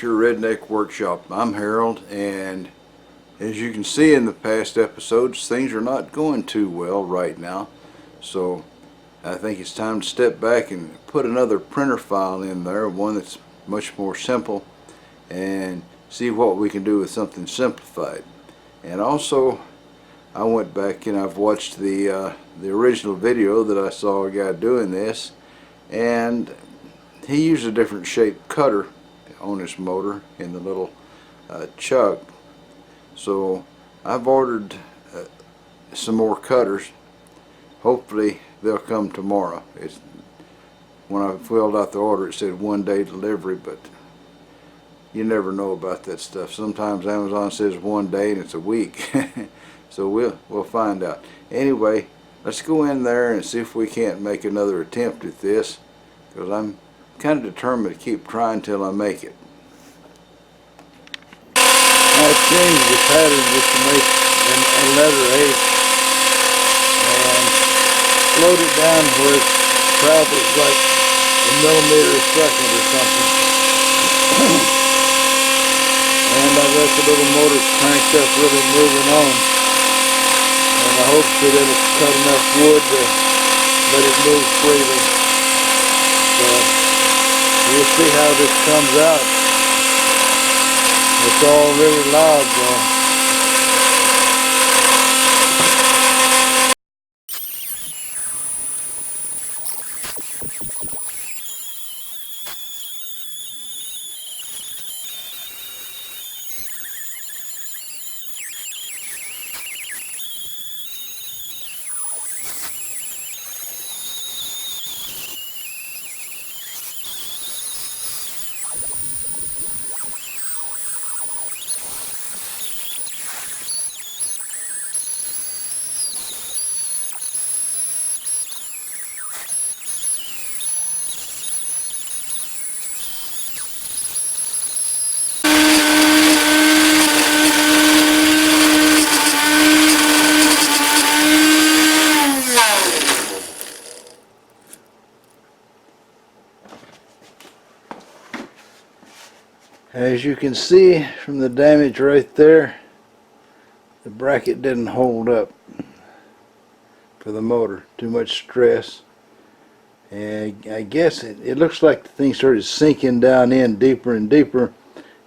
your Redneck Workshop. I'm Harold, and as you can see in the past episodes, things are not going too well right now. So I think it's time to step back and put another printer file in there, one that's much more simple, and see what we can do with something simplified. And also, I went back and I've watched the original video that I saw a guy doing this, and he used a different shaped cutter on his motor in the little chuck. So I've ordered some more cutters. Hopefully they'll come tomorrow. When I filled out the order, it said 1-day delivery, but you never know about that stuff. Sometimes Amazon says 1 day and it's a week. So we'll find out. Anyway, let's go in there and see if we can't make another attempt at this, because I'm kind of determined to keep trying till I make it. I changed the pattern just to make a letter H and slowed it down where it travels like a millimeter a second or something. And I got the little motor cranked up, really moving on. And I hope that it'll cut enough wood to let it move freely. So we'll see how this comes out. It's all really loud though. As you can see from the damage right there, the bracket didn't hold up for the motor. Too much stress. And I guess it looks like the thing started sinking down in deeper and deeper.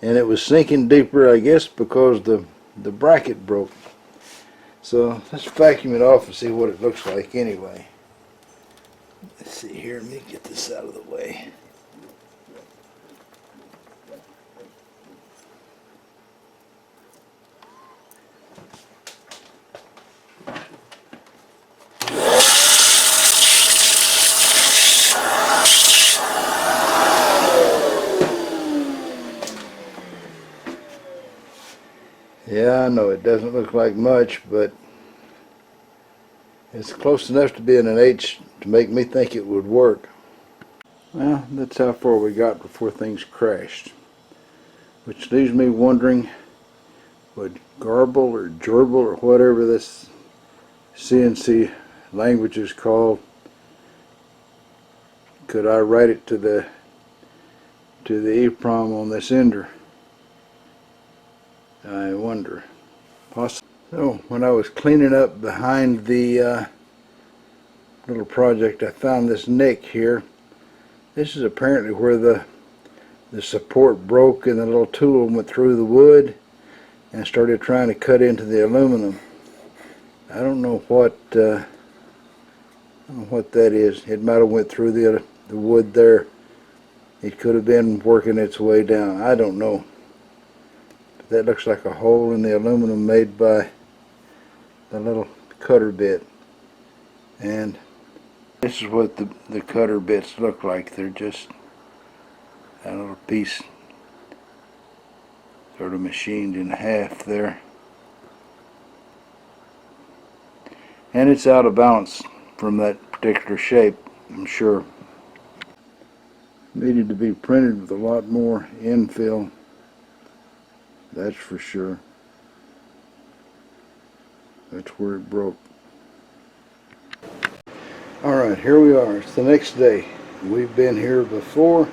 And it was sinking deeper, I guess, because the bracket broke. So let's vacuum it off and see what it looks like anyway. Let's see here, let me get this out of the way. Yeah, I know it doesn't look like much, but it's close enough to being an H to make me think it would work. Well, that's how far we got before things crashed. Which leaves me wondering, would garble or gerbil or whatever this CNC language is called, could I write it to the EEPROM on this ender? I wonder. Possibly. So when I was cleaning up behind the little project, I found this nick here. This is apparently where the support broke and the little tool went through the wood and started trying to cut into the aluminum. I don't know what that is. It might have went through the wood there. It could have been working its way down. I don't know. That looks like a hole in the aluminum made by the little cutter bit. And this is what the cutter bits look like. They're just a little piece sort of machined in half there. And it's out of balance from that particular shape, I'm sure. Needed to be printed with a lot more infill. That's for sure. That's where it broke. Alright, here we are. It's the next day. We've been here before.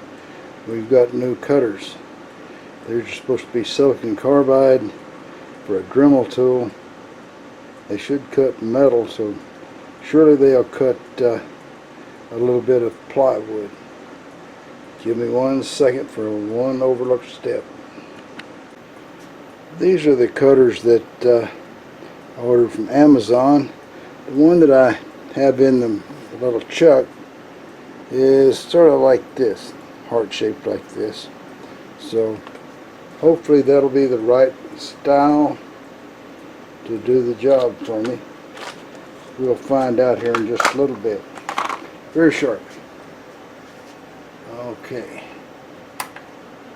We've got new cutters. They're just supposed to be silicon carbide for a Dremel tool. They should cut metal, so surely they'll cut a little bit of plywood. Give me 1 second for one overlooked step. These are the cutters that I ordered from Amazon. The one that I have in the little chuck is sort of like this, heart-shaped like this. So hopefully that'll be the right style to do the job for me. We'll find out here in just a little bit. Very sharp. Okay.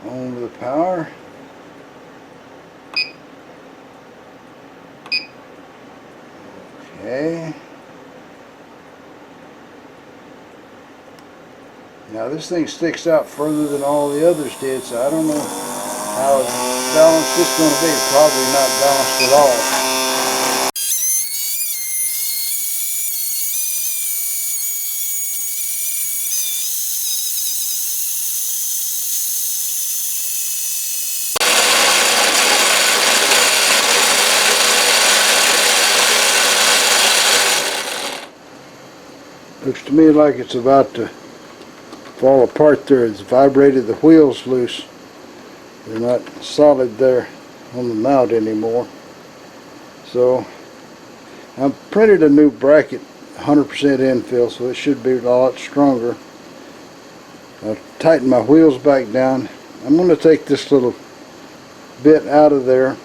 On to the power. Okay. Now this thing sticks out further than all the others did, so I don't know how balanced it's going to be. Probably not balanced at all. Looks to me like it's about to fall apart there. It's vibrated the wheels loose. They're not solid there on the mount anymore. So I printed a new bracket, 100% infill, so it should be a lot stronger. I'll tighten my wheels back down. I'm going to take this little bit out of there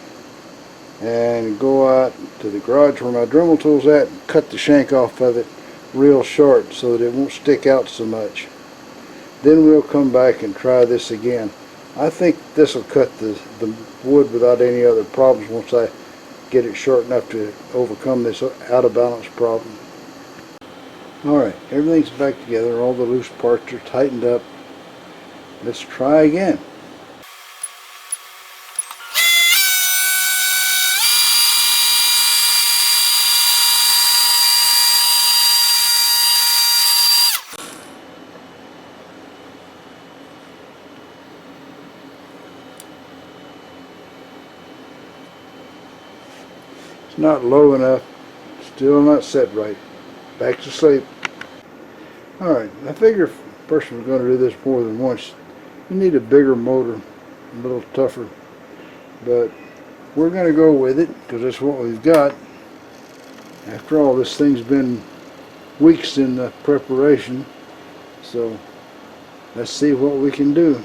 and go out to the garage where my Dremel tool's at and cut the shank off of it real short so that it won't stick out so much. Then we'll come back and try this again. I think this will cut the wood without any other problems once I get it short enough to overcome this out of balance problem. Alright, everything's back together. All the loose parts are tightened up. Let's try again. It's not low enough, still not set right. Back to sleep. Alright, I figure if a person was going to do this more than once, you need a bigger motor, a little tougher. But we're going to go with it because that's what we've got. After all, this thing's been weeks in the preparation, so let's see what we can do.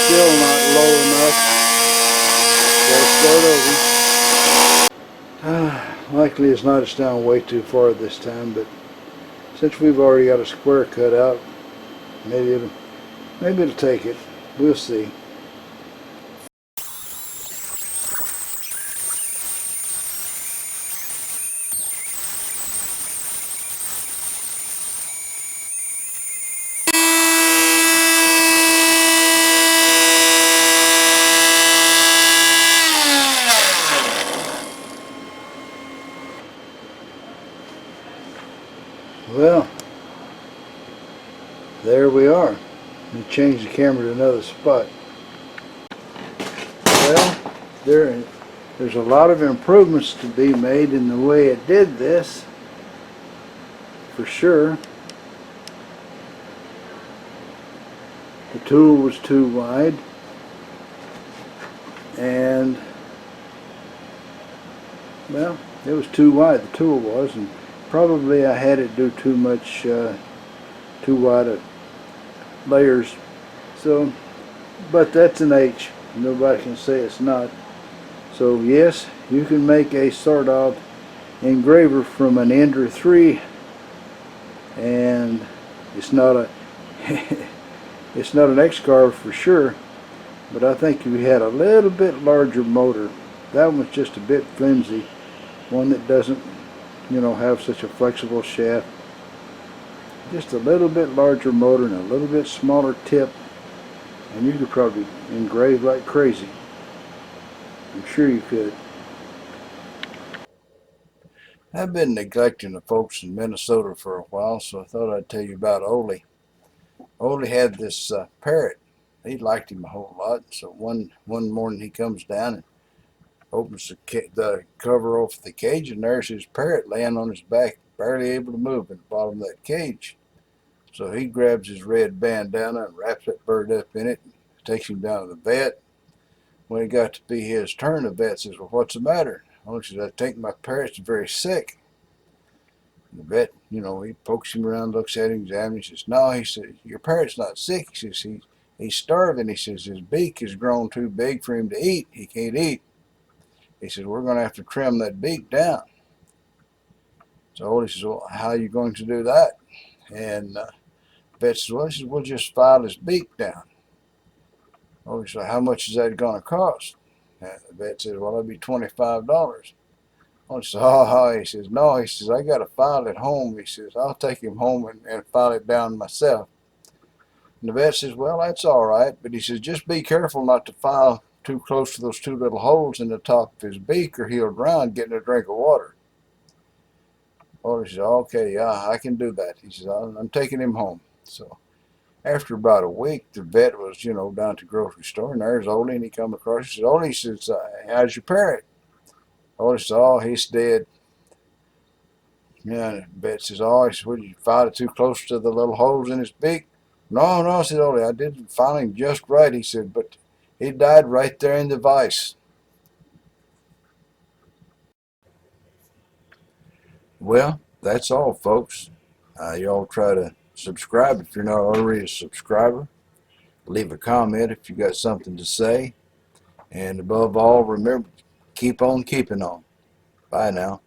Still not low enough. Gotta start over. Likely it's not, it's down way too far this time, but since we've already got a square cut out, maybe it'll take it. We'll see. Well, there we are. Let me change the camera to another spot. Well, there's a lot of improvements to be made in the way it did this, for sure. The tool was too wide, and well, it was too wide, the tool was, and probably I had it do too much, too wide layers. So, but that's an H. Nobody can say it's not. So yes, you can make a sort of engraver from an Ender 3, and it's not a it's not an X-carve for sure, but I think if you had a little bit larger motor, that one's just a bit flimsy, one that doesn't, you know, have such a flexible shaft. just a little bit larger motor and a little bit smaller tip, and you could probably engrave like crazy. I'm sure you could. I've been neglecting the folks in Minnesota for a while, so I thought I'd tell you about Ole. Ole had this parrot. He liked him a whole lot, so one morning he comes down and opens the cover off the cage, and there's his parrot laying on his back, barely able to move in the bottom of that cage. So he grabs his red bandana and wraps that bird up in it, and takes him down to the vet. When it got to be his turn, the vet says, "Well, what's the matter?" Oh, he says, "I think my parrot's very sick." And the vet, he pokes him around, looks at him, examines him. He says, "No," he says, "your parrot's not sick." He says, he's starving. He says, "His beak has grown too big for him to eat. He can't eat." He says, "We're going to have to trim that beak down." So he says, "Well, how are you going to do that?" And the vet says, "Well," he says, "we'll just file his beak down." Oh, he said, "How much is that going to cost?" And the vet says, "Well, it'll be $25." Oh, he says, "Oh," he says, "No," he says, "I got a file at home." He says, "I'll take him home and file it down myself." And the vet says, "Well, that's all right." But he says, "Just be careful not to file too close to those two little holes in the top of his beak, or he'll drown getting a drink of water." Oh, he says, "Okay, yeah, I can do that." He says, "I'm taking him home." So after about a week, the vet was, down at the grocery store, and there's Ole, and he come across. He says, "Ole," he says, "how's your parrot?" Ole says, "Oh, he's dead." Yeah, and the vet says, "Oh," he says, "Well, you filed it too close to the little holes in his beak?" "No, no," said Ole, "I did file him just right." He said, "But he died right there in the vise." Well, that's all, folks. Y'all try to subscribe if you're not already a subscriber. Leave a comment if you got something to say. And above all, remember, keep on keeping on. Bye now.